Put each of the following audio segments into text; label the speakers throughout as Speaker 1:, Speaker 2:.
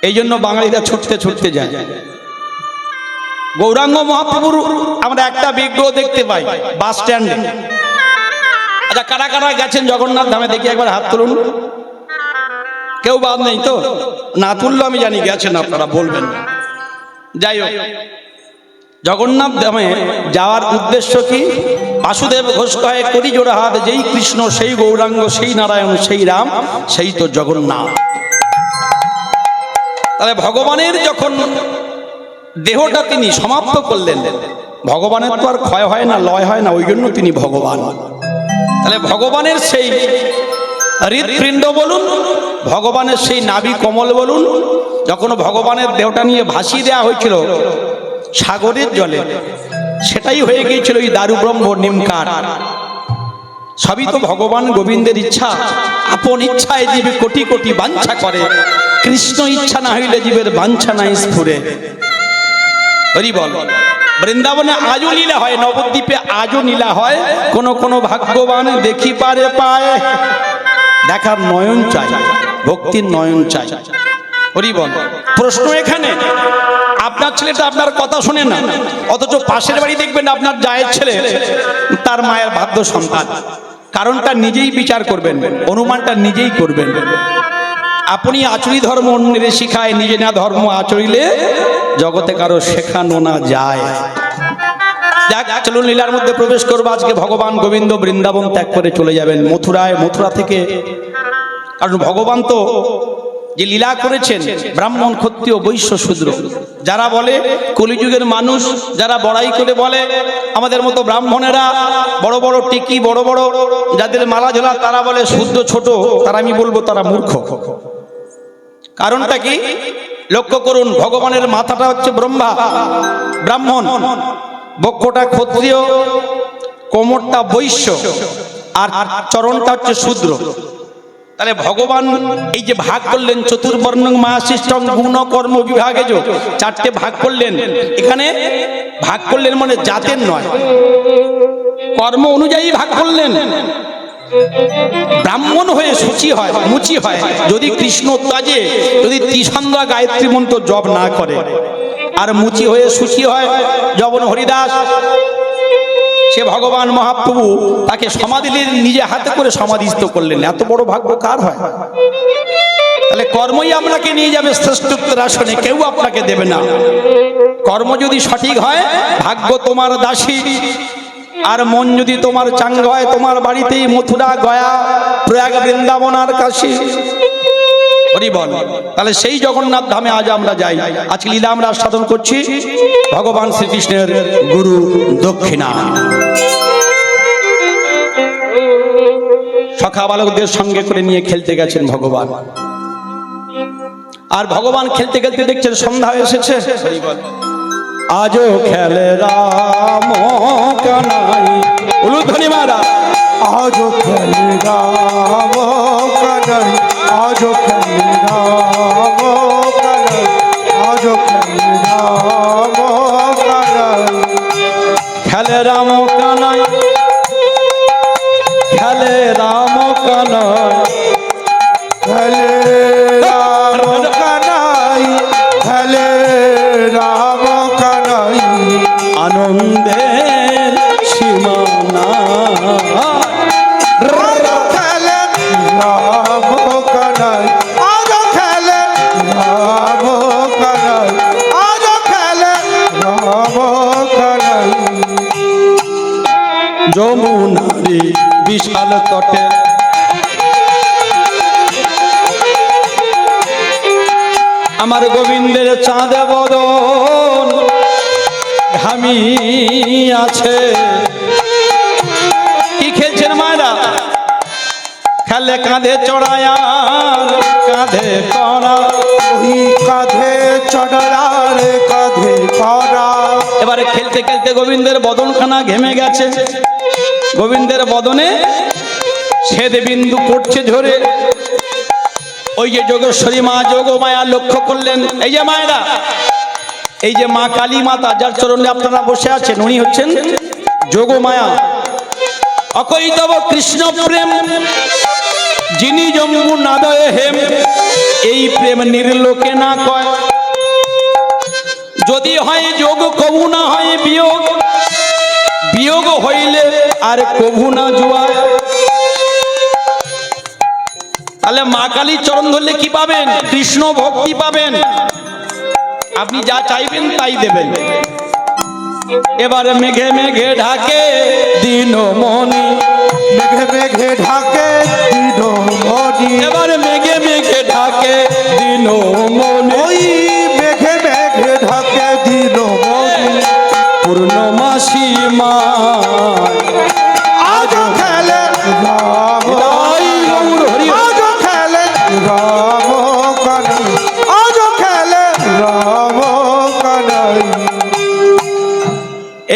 Speaker 1: এই জন্য বাঙালিরা ছুটতে ছুটতে যায়। গৌরাঙ্গ মহাপ্রভুর আমরা একটা বিগ্রহ দেখতে পাই বাস স্ট্যান্ডে। আচ্ছা, কারা কারা গেছেন জগন্নাথ ধামে দেখি একবার হাত তুলুন। কেউ বাদ নেই তো? না তুললো আমি জানি গেছেন, আপনারা বলবেন না। যাই হোক, জগন্নাথ ধামে যাওয়ার উদ্দেশ্য কি? বাসুদেব ঘোষ কয়ে করি জোড়া হাত, যেই কৃষ্ণ সেই গৌরাঙ্গ সেই নারায়ণ সেই রাম সেই তো জগন্নাথ। তাহলে ভগবানের যখন দেহটা তিনি সমাপ্ত করলেন, ভগবানের তো আর ক্ষয় হয় না, লয় হয় না, ওই জন্য তিনি ভগবান। তাহলে ভগবানের সেই হৃৎপিণ্ড বলুন, ভগবানের সেই নাভি কমল বলুন, যখন ভগবানের দেহটা নিয়ে ভাসিয়ে দেওয়া হয়েছিল সাগরের জলে, সেটাই হয়ে গিয়েছিল এই দারু ব্রহ্ম নিমকার। সবই তো ভগবান গোবিন্দের ইচ্ছা। আপন ইচ্ছায় জীবে কোটি কোটি বাঞ্ছা করে, কৃষ্ণ ইচ্ছা না হইলে জীবের বাঞ্ছা নাই স্ফুরে। হরি বল। বৃন্দাবনে আজও লীলা হয়, নবদ্বীপে আজও লীলা হয়। কোন কোন ভাগ্যবান দেখি পারে পায়, দেখার নয়ন চাই, ভক্তির নয়ন চাই। হরি বল। প্রশ্ন এখানে, আপনার ছেলেটা আপনার কথা শোনে না, অথচ পাশের বাড়ি দেখবেন আপনার জায়ের ছেলে তার মায়ের বাধ্য সন্তান। কারণটা নিজেই বিচার করবেন, অনুমানটা নিজেই করবেন। আপনি আচরি ধর্ম অন্যের শিখায়, নিজে না ধর্ম আচরিলে জগতে কারো শেখানো না যায়। যাক, চলুন লীলার মধ্যে প্রবেশ করবো। আজকে ভগবান গোবিন্দ বৃন্দাবন ত্যাগ করে চলে যাবেন মথুরায়। মথুরা থেকে, কারণ ভগবান তো যে লীলা করেছেন, ব্রাহ্মণ ক্ষত্রিয় বৈশ্য শূদ্র যারা বলে, কলিযুগের মানুষ যারা বড়াই করে বলে আমাদের মতো ব্রাহ্মণেরা বড় বড় টিকি, বড় বড় যাদের মালা ঝোলা, তারা বলে শুদ্ধ ছোট, তারা আমি বলবো তারা মূর্খ। কারণটা কি? লক্ষ্য করুন, ভগবানের মাথাটা হচ্ছে ব্রহ্মা ব্রাহ্মণ, বক্ষটা ক্ষত্রিয়, কোমরটা বৈশ্য, আর চরণটা হচ্ছে শূদ্র। তাহলে ভগবান এই যে ভাগ করলেন, চতুর্বর্ণ মায়াশিষ্টং গুণ কর্ম বিভাগে চারটে ভাগ করলেন। এখানে ভাগ করলেন মানে জাতের নয়, কর্ম অনুযায়ী ভাগ করলেন। ব্রাহ্মণ হয়ে সূচি হয়, মুচি হয় যদি কৃষ্ণ তাজে, যদি ত্রিসন্ধ্যা গায়ত্রী মন্ত্র জপ না করে। আর মুচি হয়ে সূচি হয় যবন হরিদাস, সে ভগবান মহাপ্রভু তাকে সমাধি নিজে হাতে করে সমাধিস্থ করলেন। এত বড় ভাগ্য কার হয়? তাহলে কর্মই আপনাকে নিয়ে যাবে শ্রেষ্ঠত্বের আসনে, কেউ আপনাকে দেবে না। কর্ম যদি সঠিক হয়, ভাগ্য তোমার দাসী। আর মন যদি তোমার চাঙ্গ হয়, তোমার বাড়িতেই মথুরা, গয়া, প্রয়াগ, বৃন্দাবন আর কাশী। হরি বল। তাহলে সেই জগন্নাথ ধামে আজ আমরা যাই। আজকে লীলা আমরা সাধন করছি ভগবান শ্রীকৃষ্ণের গুরু দক্ষিণা। সখা বালকদের সঙ্গে করে নিয়ে খেলতে গেছেন ভগবান। আর ভগবান খেলতে খেলতে দেখছেন সন্ধ্যা এসেছে। আজও খেলে রাম কানাই, উলুধ্বনি মারা।
Speaker 2: আজও খেলে রাম কানাই, আজও খেলে রাম কানাই, আজও খেলে রাম কানাই।
Speaker 1: খেলে রাম কানাই, খেলে রাম কানাই,
Speaker 2: খেলে রাম কানাই, খেলে রাম কানাই।
Speaker 1: আনন্দের সীমানা।
Speaker 2: খেলে রাম কানাই, আজও খেলে রাম কানাই, আজও খেলে রাম কানাই।
Speaker 1: যমুনারি বিশাল তটে আমার গোবিন্দের চাঁদ বদন ঘামি আছে। কি খেলছেন মায়েরা? খেলে কাঁধে চড়ায়ার কাঁধে করা,
Speaker 2: ওই কাঁধে চড়ার কাঁধে করা।
Speaker 1: এবারে খেলতে খেলতে গোবিন্দের বদনখানা ঘেমে গেছে। গোবিন্দের বদনে শ্বেত বিন্দু পড়ছে ঝরে। ওই যে যোগেশ্বরী মা যোগমায়া লক্ষ্য করলেন, এই যে মায়েরা, এই যে মা কালী মাতা যার চরণে আপনারা বসে আছেন, উনি হচ্ছেন যোগমায়া। অকৈতব কৃষ্ণ প্রেম যিনি জম্বু নাদয়ে হেম, এই প্রেম নির্লোকে না কয়, যদি হয় যোগ কবু না হয় বিয়োগ, বিয়োগ হইলে আর কবু না জুয়ায়। তাহলে মা কালীর চরণ ধরলে কি পাবেন? কৃষ্ণ ভক্তি পাবেন। আপনি যা চাইবেন তাই দেবেন। এবারে মেঘে মেঘে ঢাকে দিনমণি,
Speaker 2: মেঘে মেঘে ঢাকে দিনমণি,
Speaker 1: এবারে মেঘে মেঘে ঢাকে দিনমণি,
Speaker 2: ওই মেঘে মেঘে ঢাকে দিনমণি,
Speaker 1: পূর্ণমাসী মা
Speaker 2: আজ খেলে রাম, আজ খেলে রাম কানাই, আজ খেলে রাম কানাই।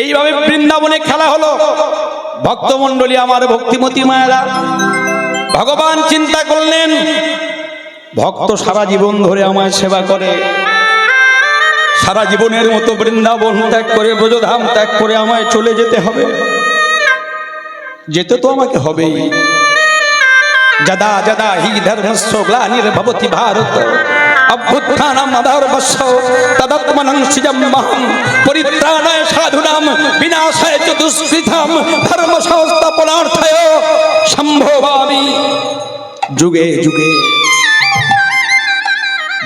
Speaker 1: এইভাবে বৃন্দাবনে খেলা হলো। ভক্তমণ্ডলী আমার ভক্তিমতী মায়েরা, ভগবান চিন্তা করলেন ভক্ত সারা জীবন ধরে আমায় সেবা করে, সারা জীবনের মতো বৃন্দাবন ত্যাগ করে ব্রজধাম ত্যাগ করে আমায় চলে যেতে হবে। যেতে তো আমাকে হবেই। যদা যদা হি ধর্মস্য গ্লানির্ভবতি ভারত অভ্যুত্থানম আধর্মস্য তদাত্মনং সৃজম্যহং পরিত্রাণায় সাধুনাম বিনাশায় চ দুষ্কৃতাম ধর্ম সংস্থাপনার্থায় সম্ভবামি যুগে যুগে।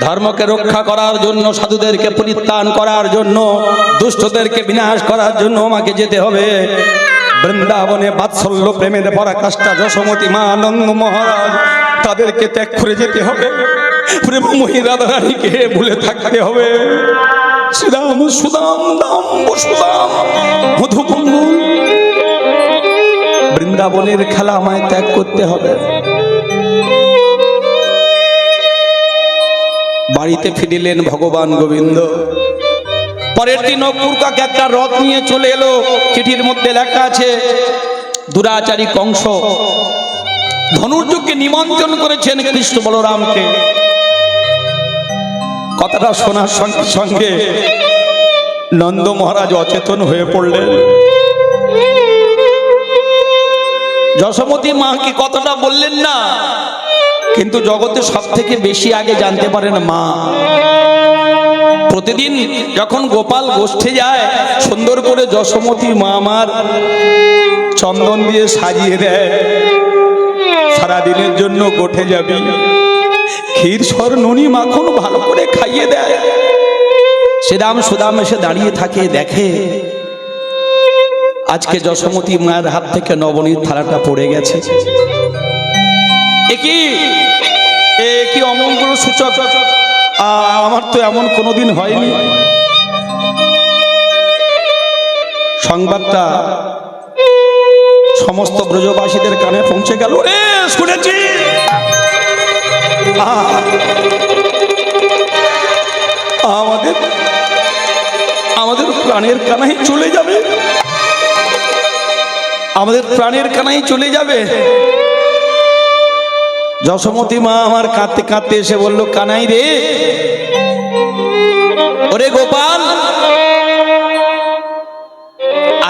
Speaker 1: ধর্মকে রক্ষা করার জন্য, সাধুদেরকে পরিত্রাণ করার জন্য, দুষ্টদেরকে বিনাশ করার জন্য আমাকে যেতে হবে। বৃন্দাবনে বাৎসল্য প্রেমের পরাকাষ্ঠা যশোমতী মা আনন্দ মহারাজ, তাদেরকে ত্যাগ করে যেতে হবে। প্রেমময়ী রাধারানীকে ভুলে থাকতে হবে। শ্রীরাম সুদাম দাম বসুদাম মধুকুঙ্গু, বৃন্দাবনের খেলা আমায় ত্যাগ করতে হবে। বাড়িতে ফিরিলেন ভগবান গোবিন্দ। পরের দিন অপুরকাকে একটা রথ নিয়ে চলে এলো। চিঠির মধ্যে লেখা আছে, দুরাচারী কংস ধনুর্যকে নিমন্ত্রণ করেছেন কৃষ্ণ বলরামকে। কথাটা শোনার সঙ্গে সঙ্গে নন্দ মহারাজ অচেতন হয়ে পড়লেন। যশোমতী মাকে কথাটা বললেন না, কিন্তু জগতে সব থেকে বেশি আগে জানতে পারেন মা। প্রতিদিন যখন গোপাল গোষ্ঠে যায়, সুন্দর করে যশোমতী মা আমার চন্দন দিয়ে সাজিয়ে দেয়। সারাদিনের জন্য গোঠে যাবি, ক্ষীর সর নুনি মাখন ভালো করে খাইয়ে দেয়। শ্রীরাম সুদাম এসে দাঁড়িয়ে থাকে, দেখে আজকে যশোমতী মায়ের হাত থেকে নবনীর থালাটা পড়ে গেছে। এ কি অমঙ্গল সূচক, আমার তো এমন কোনোদিন হয়নি। সংবাদটা সমস্ত ব্রজবাসীদের কানে পৌঁছে গেল। রে শুনেছি আমাদের প্রাণের কানাই চলে যাবে, আমাদের প্রাণের কানাই চলে যাবে। যশোমতী মা আমার কাঁদতে কাঁদতে এসে বলল, কানাই রে, ওরে গোপাল,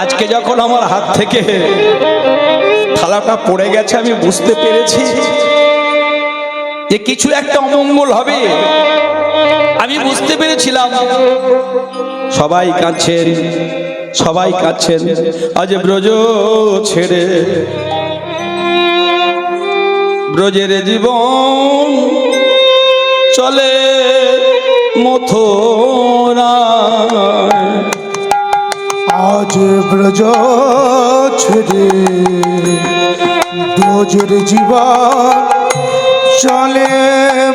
Speaker 1: আজকে যখন আমার হাত থেকে থালাটা পড়ে গেছে, আমি বুঝতে পেরেছি যে কিছু একটা অমঙ্গল হবে। আমি বুঝতে পেরেছিলাম। সবাই কাঁদছেন, সবাই কাঁদছেন। আজ ব্রজ ছেড়ে ব্রজের জীবন চলে মথুরায়।
Speaker 2: আজ ব্রজ ছেড়ে ব্রজের জীবন চলে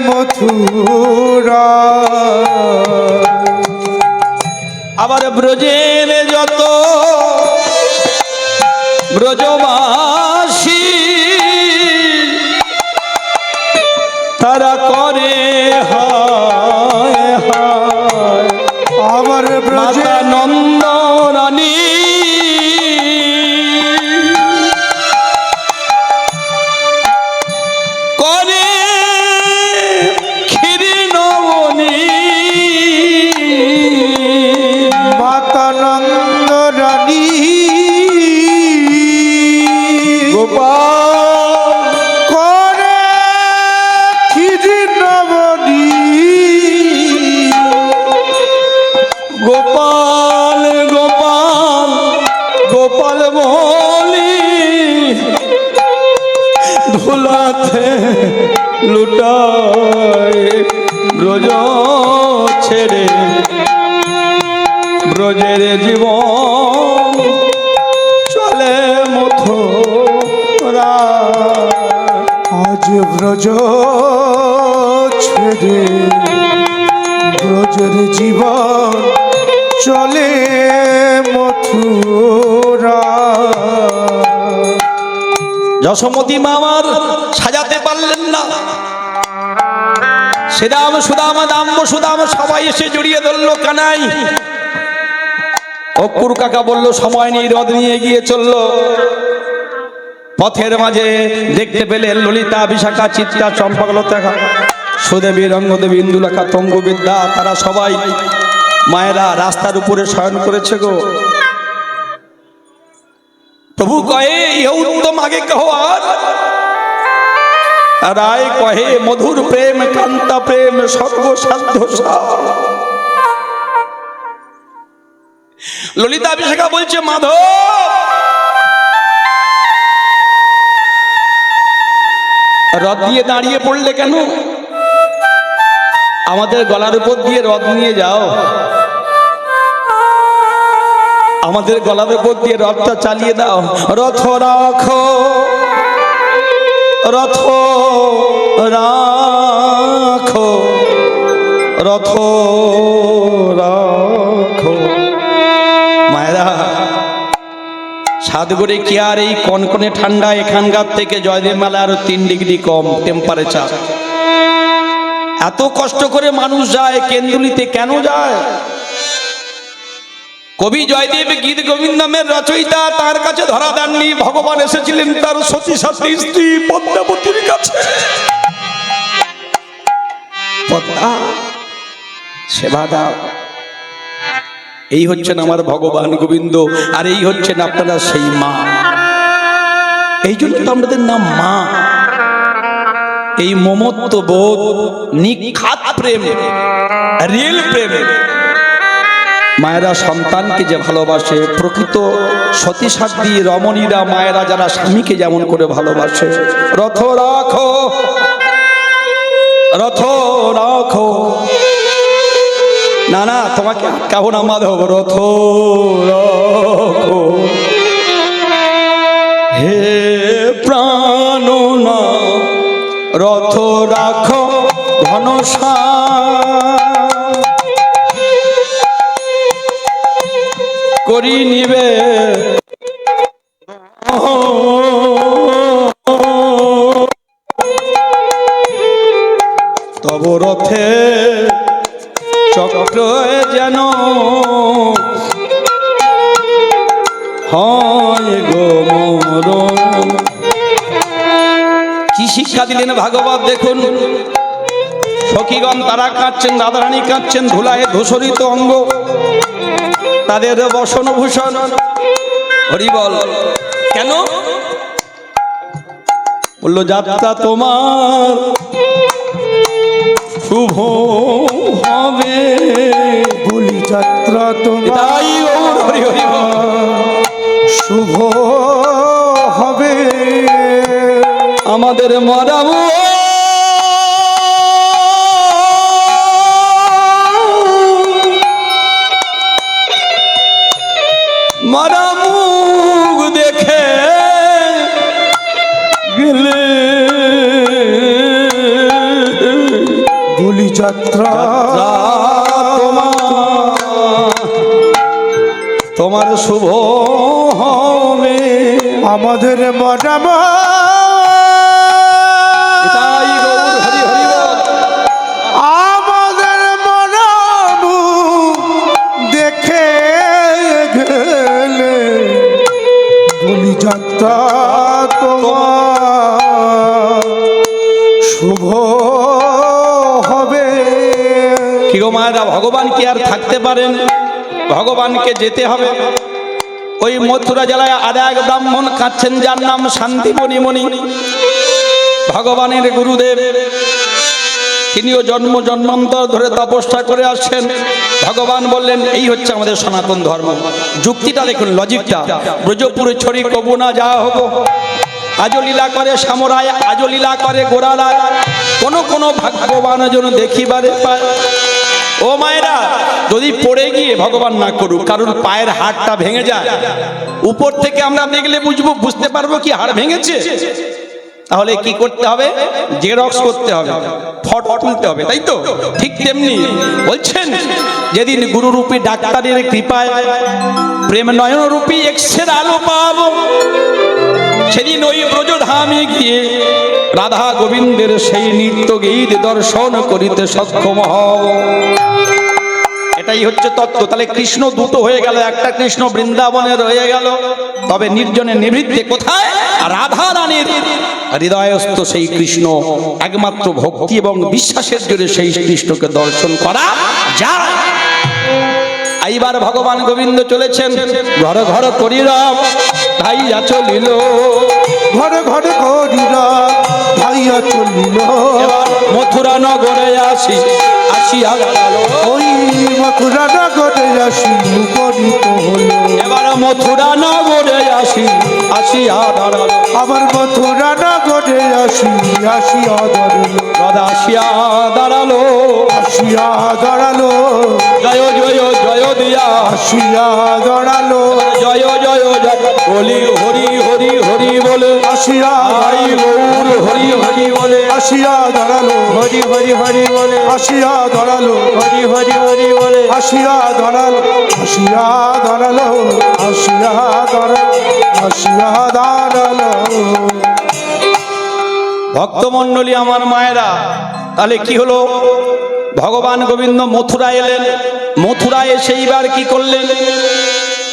Speaker 2: মথুরা।
Speaker 1: আবার ব্রজের যত ব্রজবাসী তারা করে হায় হায়।
Speaker 2: আমার ব্রজে
Speaker 1: মাতা নন্দ রানী করে ক্ষীরি নবনী।
Speaker 2: মাতা নন্দ রানী
Speaker 1: গোপাল
Speaker 2: করে ক্ষীরি নবনী।
Speaker 1: ব্রজ ছেড়ে ব্রজের জীবন চলে মথুরা।
Speaker 2: আজ ব্রজ ছেড়ে ব্রজের জীবন চলে মথুরা।
Speaker 1: যশোমতী মা আমার সাজাতে পারলেন না। শ্রীরাম সুদাম দাম্ব সুদাম সবাই এসে জড়িয়ে ধরলো কানাই। অক্কুর কাকা বলল সময় নেই, রথ নিয়ে গিয়ে চলল। পথের মাঝে দেখতে পেলেন ললিতা, বিশাখা, চিত্রা, চম্পকলতা, সুদেবী, রঙ্গদেবী, ইন্দুলেখা, তঙ্গবিদ্যা, তারা সবাই মায়েরা রাস্তার উপরে শয়ন করেছে গো। প্রভু কহে ইহ উত্তম আগে কहो আর রায় কহে মধুর প্রেম কান্তা প্রেম সর্বসাধ্য সার। ললিতা বিশাখা বলছে মাধব রথ দিয়ে দাঁড়িয়ে পড়লে কেন? আমাদের গলার উপর দিয়ে রথ নিয়ে যাও, আমাদের গলার উপর দিয়ে রথটা চালিয়ে দাও। রথ রাখো রথ রাখো রথ রাখো। মায়েরা সাতগড়ে কি আর এই কনকনে ঠান্ডা এখানকার থেকে জয়দেব মেলা আরো 3 ডিগ্রি কম টেম্পারেচার। এত কষ্ট করে মানুষ যায় কেন্দুলিতে, কেন যায়? কবি জয়দেব গীত গোবিন্দমের রচয়িতা, তার কাছে ধরা দেননি। ভগবান এসেছিলেন তার সতী সাথী স্ত্রী পদ্মাবতীর কাছে। পদ্মা সেবা দাও। এই হচ্ছেন আমার ভগবান গোবিন্দ, আর এই হচ্ছেন আপনারা সেই মা। এই জন্য তো আমাদের নাম মা। এই মমত্ব বোধ, নিখাত প্রেম, রিয়েল প্রেম। মায়েরা সন্তানকে যে ভালোবাসে, প্রকৃত সতী সাধ্বী রমণীরা মায়েরা যারা স্বামীকে যেমন করে ভালোবাসে। রথ রাখো রথ রাখো। না না তোমাকে আটকাবো না মাধব। রথ রাখো হে প্রাণ না রথ রাখো ঘনশ্যাম। করি নিবে তব রথে চক্র যেন হয় গো মরণ। কি শিক্ষা দিলেন ভাগবত দেখুন। সখীগণ তারা কাঁদছেন, রাধারানী কাঁদছেন, ধুলায় ধূসরিত অঙ্গ, তাদের বসন ভূষণ। হরি বল। কেন বলল? যাত্রা তোমার শুভ হবে।
Speaker 2: বলি যাত্রা তোমার
Speaker 1: হরি হরি বল।
Speaker 2: শুভ হবে।
Speaker 1: আমাদের মরাবো মারা মুখ দেখে গেলে।
Speaker 2: বলি যাত্রা
Speaker 1: তোমার শুভ হবে।
Speaker 2: আমাদের মরাব আমাদের মরাব দেখে গেলে। বলি যাত্রা তোমার শুভ হবে।
Speaker 1: কি গো মায়েরা, ভগবান কি আর থাকতে পারেন? ভগবানকে যেতে হবে। ওই মথুরা জেলায় আর এক ব্রাহ্মণ কাঁদছেন, যার নাম শান্তিমণি মণি। ভগবানের গুরুদেব, তিনিও জন্ম জন্মান্তর ধরে তপস্যা করে আসছেন। ভগবান বললেন এই হচ্ছে আমাদের সনাতন ধর্ম। যুক্তিটা দেখুন, লজিকটা। ব্রজপুরে ছড়ি কবু না যা হবো, আজ লীলা করে সামরায়, আজ লীলা করে গোড়ালায়। কোন ভাগ্যবান জন দেখিবারে পায়। ও মায়েরা, যদি পড়ে গিয়ে ভগবান না করুক কারণ পায়ের হাড়টা ভেঙে যায়, উপর থেকে আমরা দেখলে বুঝতে পারবো কি হাড় ভেঙেছে, তাহলে কি করতে হবে? জেরক্স করতে হবে, ফটো তুলতে হবে, তাই তো? ঠিক তেমনি বলছেন, যেদিন গুরুরূপী ডাক্তারের কৃপায় প্রেম নয়নরূপী এক্সের আলো পাবো, সেদিন ওই ব্রজধামে গিয়ে রাধা গোবিন্দের সেই নৃত্য গীত দর্শন করিতে সক্ষম হব। এটাই হচ্ছে তত্ত্ব। তাহলে কৃষ্ণ দুটো হয়ে গেল, একটা কৃষ্ণ বৃন্দাবনে রয়ে গেল, তবে নির্জনে নিভৃতে কোথায়? রাধা রানীর হৃদয়স্থ সেই কৃষ্ণ, একমাত্র ভক্তি এবং বিশ্বাসের জোরে সেই কৃষ্ণকে দর্শন করা যায়। এইবার ভগবান গোবিন্দ চলেছেন, ঘর ঘর করিরা ধাইয়া চলিল,
Speaker 2: ঘরে ঘরে করিরা ধাইয়া চলিল।
Speaker 1: এবার মথুরা নগরে আসিয়া গেল,
Speaker 2: ওই মথুরা নগরে আসি উপনীত হলো।
Speaker 1: এবার মথুরা নগরে আসিয়া দাঁড়ালো,
Speaker 2: আবার মথুরা নগরে আসিয়া দাঁড়ালো।
Speaker 1: রাধা আসিয়া দাঁড়ালো,
Speaker 2: আসিয়া দাঁড়ালো,
Speaker 1: জয় জয় জয় দিয়া
Speaker 2: আসিয়া দাঁড়ালো।
Speaker 1: জয় জয় জয় বলি হরি হরি হরি বলে
Speaker 2: আসিয়া
Speaker 1: আই গৌর হরি হরি বলে,
Speaker 2: আসিয়া দাঁড়ালো,
Speaker 1: হরি হরি হরি বলে,
Speaker 2: আসিয়া দাঁড়ালো,
Speaker 1: হরি হরি হরি বলে,
Speaker 2: আসিয়া দাঁড়ালো, আসিয়া দাঁড়ালো, আসিয়া দাঁড়ালো, আসিয়া দাঁড়ালো।
Speaker 1: ভক্তমণ্ডলী আমার মায়েরা, তাহলে কি হলো? ভগবান গোবিন্দ মথুরা এলেন, মথুরা এসে এইবার কি করলেন?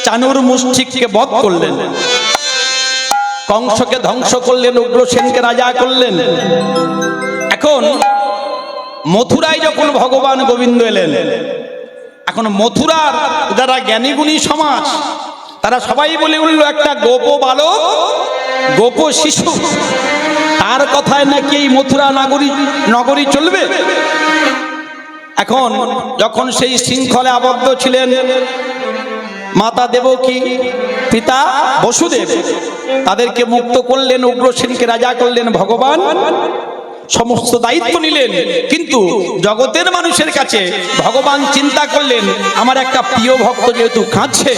Speaker 1: চানুর মুষ্টিককে বধ করলেন, কংসকে ধ্বংস করলেন, উগ্রসেনকে রাজা করলেন। এখন মথুরায় যখন ভগবান গোবিন্দ এলেন, এখন মথুরার যারা জ্ঞানীগুণী সমাজ তারা সবাই বলে উঠল, একটা গোপ বালক, গোপ শিশু, তার কথায় নাকি এই মথুরা নগরী চলবে। এখন যখন সেই শৃঙ্খলে আবদ্ধ ছিলেন মাতা দেবকী, পিতা বসুদেব, তাদেরকে মুক্ত করলেন, উগ্রসেনকে রাজা করলেন ভগবান, সমস্ত দায়িত্ব নিলেন। কিন্তু জগতের মানুষের কাছে ভগবান চিন্তা করলেন, আমার একটা প্রিয় ভক্ত যেহেতু কাঁদছে,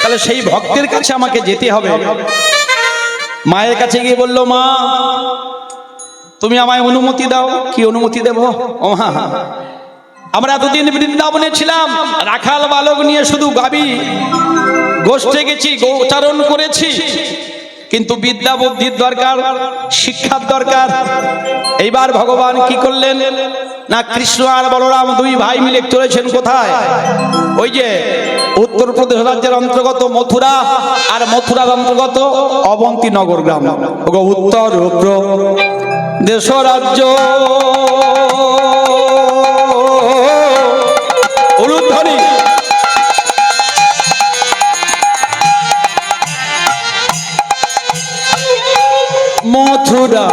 Speaker 1: তাহলে সেই ভক্তের কাছে আমাকে যেতে হবে। মায়ের কাছে গিয়ে বলল, মা তুমি আমায় অনুমতি দাও। কি অনুমতি দেব? ও মা, আমরা এতদিন বৃন্দাবনে ছিলাম, রাখাল বালক নিয়ে শুধু গাবি গোষ্ঠে গেছি, গোচারণ করেছি, কিন্তু বিদ্যা বুদ্ধির দরকার, শিক্ষার দরকার। এইবার ভগবান কি করলেন না, কৃষ্ণ আর বলরাম দুই ভাই মিলে চলেছেন কোথায়? ওই যে উত্তরপ্রদেশ রাজ্যের অন্তর্গত মথুরা, আর মথুরার অন্তর্গত অবন্তী নগর গ্রাম, উত্তর দেশ রাজ্য উলুধ্বনি। মথুরা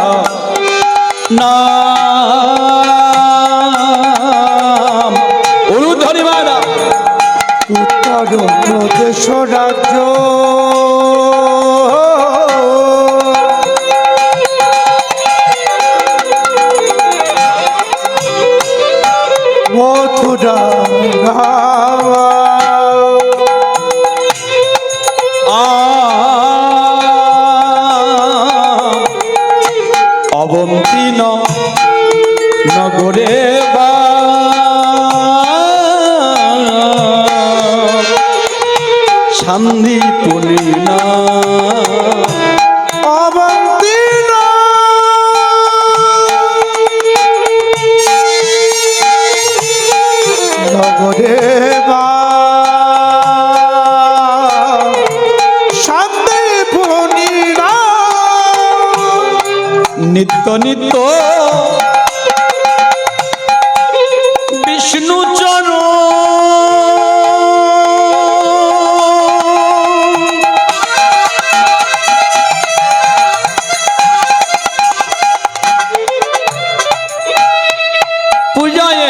Speaker 1: নাম উলুধ্বনি মারা,
Speaker 2: উত্তর প্রদেশ রাজ্য মথুরা
Speaker 1: অবন্তী নগরে শান্তিপুরী না
Speaker 2: অবন্তী নগরে শান্তিপুরী না
Speaker 1: নিত্য নিত্য বিষ্ণু চরণ পূজায়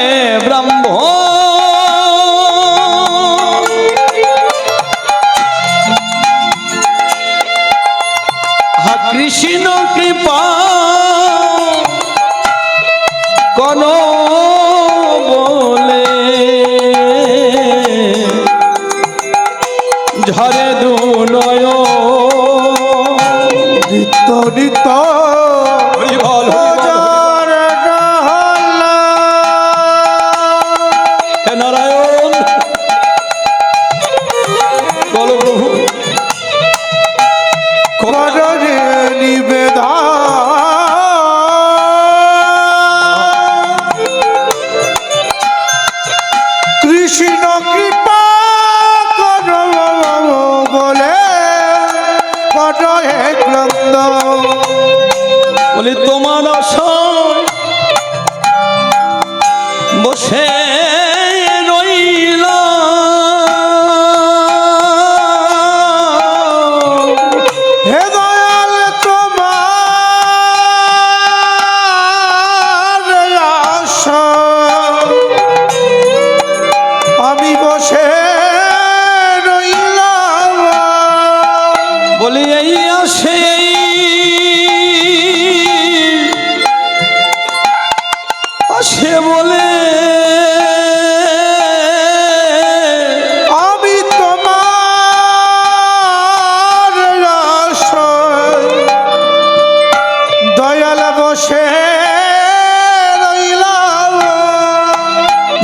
Speaker 1: ব্রহ্ম কৃষ্ণ কৃপা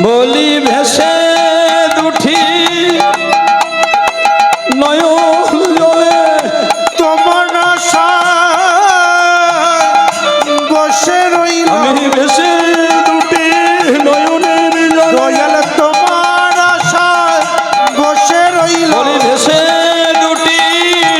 Speaker 1: বলি ভেসে দুটি নয়ন জলে
Speaker 2: তোমার আশায় বসে রইলাম
Speaker 1: আমি ভেসে দুটি নয়নের জলে
Speaker 2: দয়াল তোমার আশায় বসে রইলাম
Speaker 1: বলি ভেসে দুটি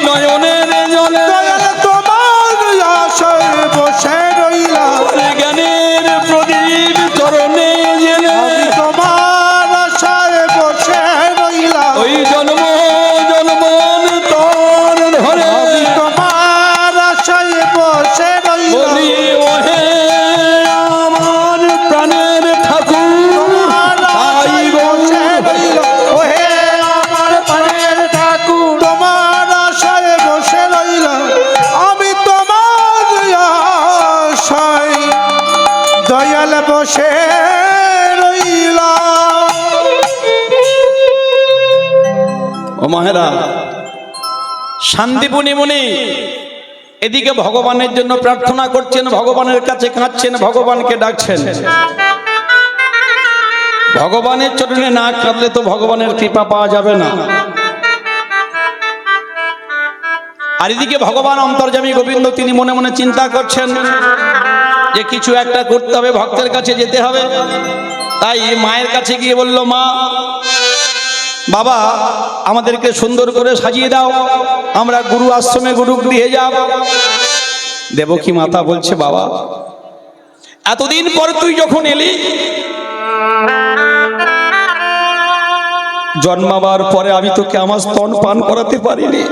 Speaker 1: নয়নের জলে
Speaker 2: দয়াল তোমার আশায় বসে রইলাম
Speaker 1: জ্ঞানের প্রদীপ চরণে জেলে
Speaker 2: আমি তোমার আশায় বসে রইলাম
Speaker 1: ওই জন্ম জন্মন তোর ধরে
Speaker 2: আমি তোমার আশায় বসে রইলাম
Speaker 1: বলি ওহে আমার প্রাণের ঠাকুর
Speaker 2: তোমার
Speaker 1: তাই
Speaker 2: আশায়
Speaker 1: গো
Speaker 2: বসে রইলাম ওহে আমার প্রাণের ঠাকুর তোমার আশায় বসে রইলাম আমি তোমার আশায় দয়াল বসে রইলাম
Speaker 1: ও মাহেরা শান্তিপুনি মুনি এদিকে ভগবানের জন্য প্রার্থনা করছেন, ভগবানের কাছে কাঁদছেন, ভগবানকে ডাকছেন। ভগবানের চরণে না কাঁদলে তো ভগবানের কৃপা পাওয়া যাবে না। আর এদিকে ভগবান অন্তর্যামী গোবিন্দ তিনি মনে মনে চিন্তা করছেন যে কিছু একটা করতে হবে, ভক্তের কাছে যেতে হবে। তাই মায়ের কাছে গিয়ে বলল, মা বাবা আমাদেরকে সুন্দর করে সাজিয়ে দাও, আমরা গুরু আশ্রমে গুরু গৃহে যাব। দেবকী মাতা বলছে, বাবা এতদিন পর তুই যখন এলি, জন্মাবার পরে আমি তোকে আমার স্তন পান করাতে পারিনি।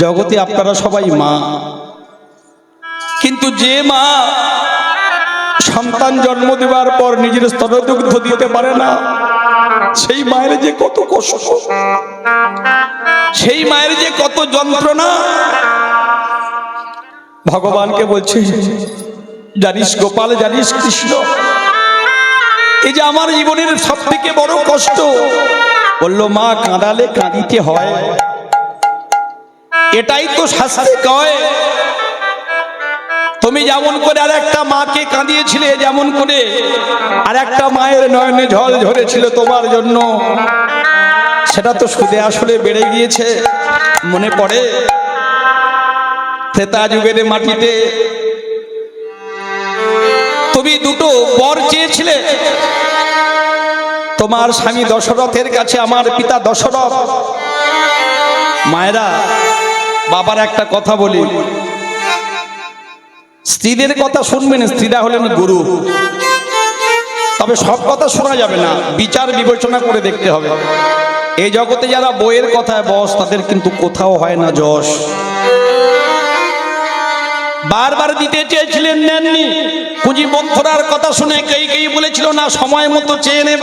Speaker 1: জগতে আপনারা সবাই মা, কিন্তু যে মা সন্তান জন্ম দেওয়ার পর নিজের স্তনদুগ্ধ দিতে পারে না, সেই মায়ের যে কত কষ্ট, সেই মায়ের যে কত যন্ত্রণা। ভগবানকে বলছে, জানিস গোপাল, জানিস কৃষ্ণ, এই যে আমার জীবনের সব থেকে বড় কষ্ট। বলল, মা কাঁদালে কাঁদিতে হয়, এটাই তো শাস্তি কয়। তুমি যেমন করে আর একটা মাকে কাঁদিয়েছিলে, যেমন করে আর একটা মায়ের নয়নে জল ঝরেছিল তোমার জন্য, সেটা তো সুদে আসলে বেড়ে গিয়েছে। মনে পড়ে ত্রেতা যুগের মাটিতে তুমি দুটো বর চেয়েছিলে তোমার স্বামী দশরথের কাছে, আমার পিতা দশরথ। মায়েরা, বাবার একটা কথা বলি, স্ত্রীদের কথা শুনবেন, স্ত্রীরা হলেন গুরু। তবে সব কথা শোনা যাবে না, বিচার বিবেচনা করে দেখতে হবে। এই জগতে যারা বইয়ের কথায় বস, তাদের কিন্তু কোথাও হয় না যশ। বারবার দিতে চেয়েছিলেন, নেননি। কুঁজি মন্থরার কথা শুনে কেই বলেছিল, না সময় মতো চেয়ে নেব।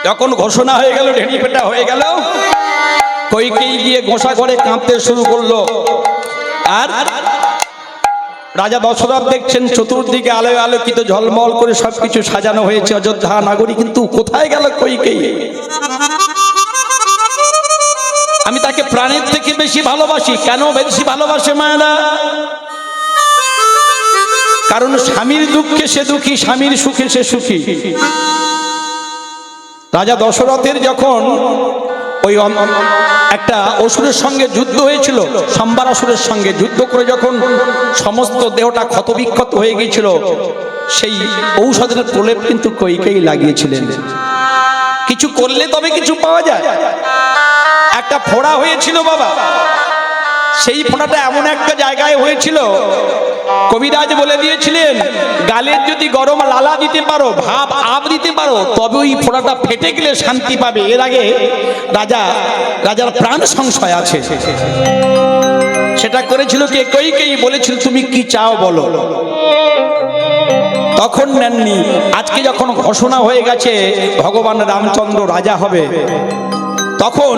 Speaker 1: যখন ঘোষণা হয়ে গেল, ঢেড়ি পেটা হয়ে গেল, কইকেই গিয়ে গোসা করে কাঁদতে শুরু করলো। আর রাজা দশরথ দেখছেন চতুর্দিকে আলোয় আলোকিত, ঝলমল করে সবকিছু সাজানো হয়েছে অযোধ্যা নগরী, কিন্তু কোথায় গেল কইকেই? আমি তাকে প্রাণের থেকে বেশি ভালোবাসি। কেন বেশি ভালোবাসে মায়েরা? কারণ স্বামীর দুঃখে সে দুঃখী, স্বামীর সুখে সে সুখী। রাজা দশরথের যখন ওই একটা অসুরের সঙ্গে যুদ্ধ হয়েছিল, সম্বারাসুরের সঙ্গে যুদ্ধ করে যখন সমস্ত দেহটা ক্ষতবিক্ষত হয়ে গিয়েছিল, সেই ঔষধের প্রলেপ কিন্তু কইকেই লাগিয়েছিলেন। কিছু করলে তবে কিছু পাওয়া যায়। একটা ফোড়া হয়েছিল বাবা, সেই ফোড়াটা এমন একটা জায়গায় হয়েছিল, কবিরাজ বলে দিয়েছিলেন, গালের যদি গরম লালা দিতে পারো, ভাব আব দিতে পারো, তবে ওই ফোড়াটা ফেটে গেলে শান্তি পাবে। এর আগে রাজার প্রাণ সংশয় আছে। সেটা করেছিল কে? কইকেই বলেছিল, তুমি কি চাও বলো। তখন নেননি। আজকে যখন ঘোষণা হয়ে গেছে ভগবান রামচন্দ্র রাজা হবে, তখন